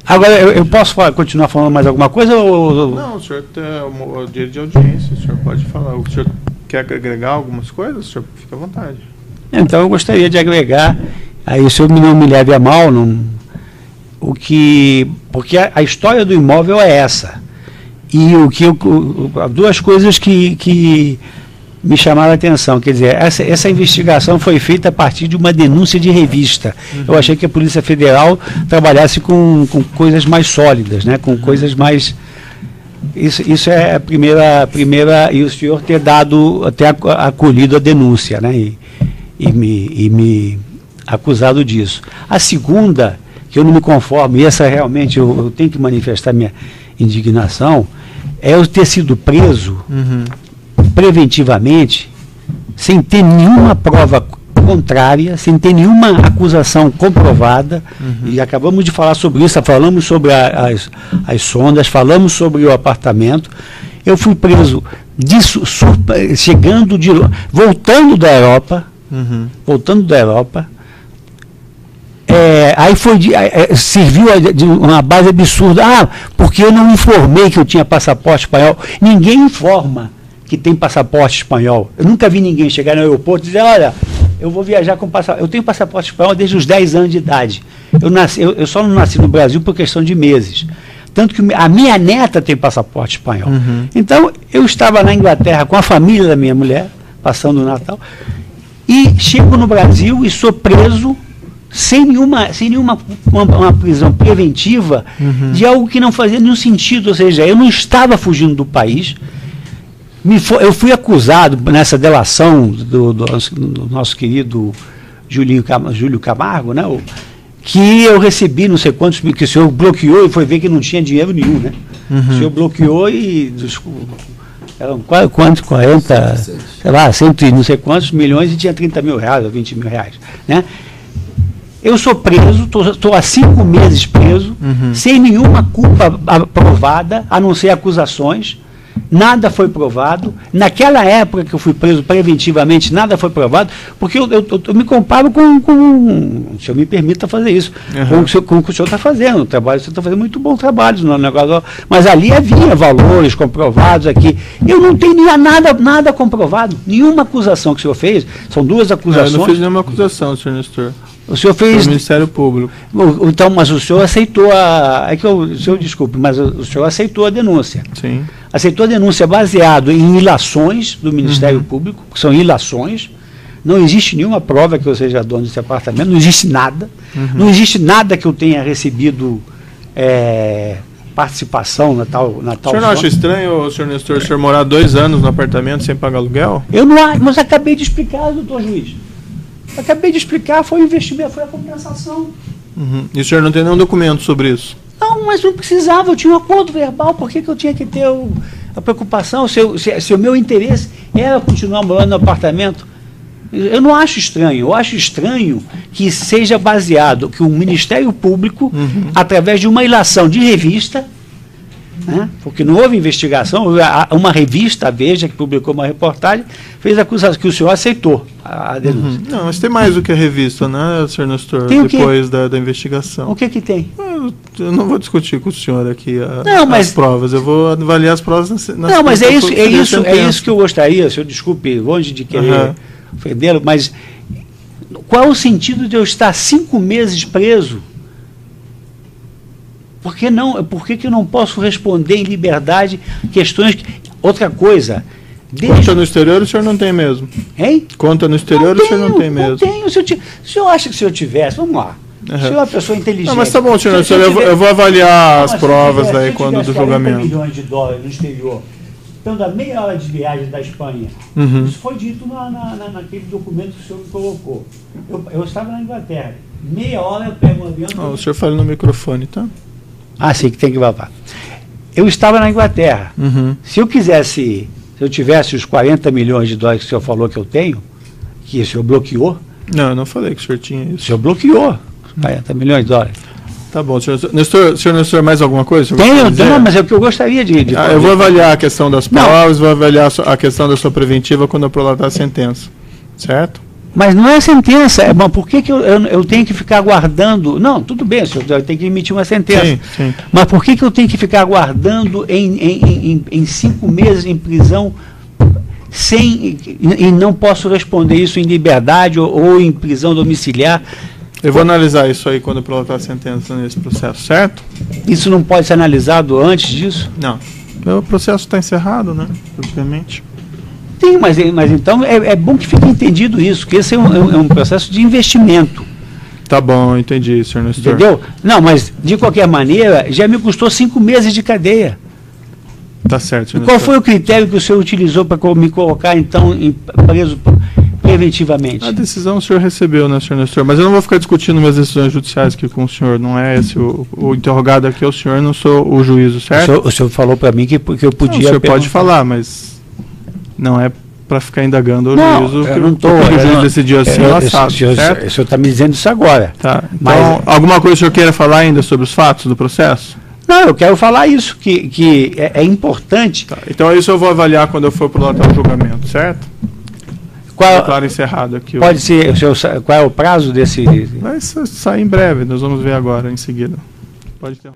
Agora, eu posso continuar falando mais alguma coisa? Ou... Não, o senhor tem o direito de audiência, o senhor pode falar. O senhor quer agregar algumas coisas? O senhor fica à vontade. Então, eu gostaria de agregar, aí o senhor não me leve a mal, porque a história do imóvel é essa. E duas coisas que me chamaram a atenção, quer dizer, essa investigação foi feita a partir de uma denúncia de revista. Eu achei que a Polícia Federal trabalhasse com coisas mais sólidas, né, com coisas mais... Isso é a primeira, e o senhor ter acolhido a denúncia, né, e me acusado disso. A segunda, que eu não me conformo, e essa realmente eu tenho que manifestar minha indignação, é eu ter sido preso preventivamente, sem ter nenhuma prova contrária, sem ter nenhuma acusação comprovada, e acabamos de falar sobre isso, falamos sobre as sondas, falamos sobre o apartamento. Eu fui preso voltando da Europa, aí serviu de uma base absurda. Porque eu não informei que eu tinha passaporte espanhol. Ninguém informa que tem passaporte espanhol. Eu nunca vi ninguém chegar no aeroporto e dizer, olha, eu vou viajar com passaporte. Eu tenho passaporte espanhol desde os 10 anos de idade. Eu só não nasci no Brasil por questão de meses. Tanto que a minha neta tem passaporte espanhol. Então, eu estava na Inglaterra com a família da minha mulher, passando o Natal, e chego no Brasil e sou preso sem nenhuma uma prisão preventiva de algo que não fazia nenhum sentido. Ou seja, eu não estava fugindo do país. Eu fui acusado nessa delação do nosso querido Júlio Camargo, né, que eu recebi não sei quantos, que o senhor bloqueou e foi ver que não tinha dinheiro nenhum, né? O senhor bloqueou e eram quantos? 40, sei lá, 100 não sei quantos milhões, e tinha 30 mil reais ou 20 mil reais, né? Eu sou preso, estou há 5 meses preso, sem nenhuma culpa provada, a não ser acusações. Nada foi provado. Naquela época que eu fui preso preventivamente, nada foi provado, porque eu me comparo com se eu me permita fazer isso, com o que o senhor está fazendo. O trabalho, você está fazendo muito bom trabalho no negócio, mas ali havia valores comprovados aqui. Eu não tenho nada comprovado, nenhuma acusação que o senhor fez. São 2 acusações. Eu não fiz nenhuma acusação, senhor Nestor. O senhor fez... Do Ministério Público. Então, mas o senhor aceitou o senhor, desculpe, mas o senhor aceitou a denúncia. Sim. Aceitou a denúncia baseado em ilações do Ministério Público, que são ilações. Não existe nenhuma prova que eu seja dono desse apartamento, não existe nada. Não existe nada que eu tenha recebido participação na tal... O senhor não acha estranho, senhor Nestor, o senhor morar 2 anos no apartamento sem pagar aluguel? Eu não acho, mas acabei de explicar, doutor juiz. Acabei de explicar, foi o investimento, foi a compensação. E o senhor não tem nenhum documento sobre isso? Não, mas não precisava, eu tinha um acordo verbal, por que eu tinha que ter a preocupação, se o meu interesse era continuar morando no apartamento? Eu não acho estranho, eu acho estranho que seja baseado, que o Ministério Público, através de uma ilação de revista, né, porque não houve investigação, uma revista, a Veja, que publicou uma reportagem, fez a acusação que o senhor aceitou a denúncia. Não, mas tem mais do que a revista, né, senhor Nestor, depois da investigação. O que tem? Eu não vou discutir com o senhor aqui as provas, eu vou avaliar as provas nas Não, mas é isso que eu gostaria, senhor, desculpe, longe de querer ofendê-lo, mas qual o sentido de eu estar 5 meses preso? Por que que eu não posso responder em liberdade questões... Outra coisa... Conta no exterior o senhor não tem mesmo? Hein? Conta no exterior o senhor não tem mesmo? Não tenho. Se o senhor acha que se eu tivesse... Vamos lá. Se eu é uma pessoa inteligente... Não, mas tá bom, senhor. Eu vou avaliar as provas daí quando do julgamento. $40 milhões no exterior, estando a meia hora de viagem da Espanha, isso foi dito naquele documento que o senhor me colocou. Eu estava na Inglaterra. Meia hora eu pego um avião... O senhor fala no microfone, tá? Sim, que tem que babar. Eu estava na Inglaterra. Se eu tivesse os $40 milhões que o senhor falou que eu tenho, que o senhor bloqueou... Não, eu não falei que o senhor tinha isso. O senhor bloqueou $40 milhões. Tá bom, senhor Nestor, mais alguma coisa? Não, mas é o que eu gostaria de eu vou avaliar a questão das provas, vou avaliar a questão da sua preventiva quando eu prolatar a sentença, certo? Mas não é sentença. Mas por que eu tenho que ficar aguardando? Não, tudo bem, o senhor tem que emitir uma sentença. Sim, sim. Mas por que eu tenho que ficar aguardando em 5 meses em prisão e não posso responder isso em liberdade ou em prisão domiciliar? Eu vou analisar isso aí quando eu prolatar a sentença nesse processo, certo? Isso não pode ser analisado antes disso? Não. O processo está encerrado, né? Obviamente. Sim, mas então é bom que fique entendido isso, que esse é um processo de investimento. Tá bom, entendi, senhor Nestor. Entendeu? Não, mas de qualquer maneira, já me custou 5 meses de cadeia. Tá certo, senhor E qual Nestor. foi o critério que o senhor utilizou para me colocar, então, preso preventivamente? A decisão o senhor recebeu, né, senhor Nestor? Mas eu não vou ficar discutindo minhas decisões judiciais aqui com o senhor. Não é esse o interrogado aqui, é o senhor, não sou o juízo, certo? O senhor falou para mim que eu podia... Não, o senhor pode falar, mas não é para ficar indagando o Não, juízo eu não estou... porque o juiz decidiu assim ou assado, certo? O senhor está me dizendo isso agora. Tá. Então, Mas- alguma coisa o senhor queira falar ainda sobre os fatos do processo? Não, eu quero falar isso, que é importante. Tá. Então isso eu vou avaliar quando eu for prolatar o julgamento, certo? Declaro encerrado aqui. Pode ser, qual é o prazo desse... Vai sair em breve, nós vamos ver agora, em seguida. Pode ter.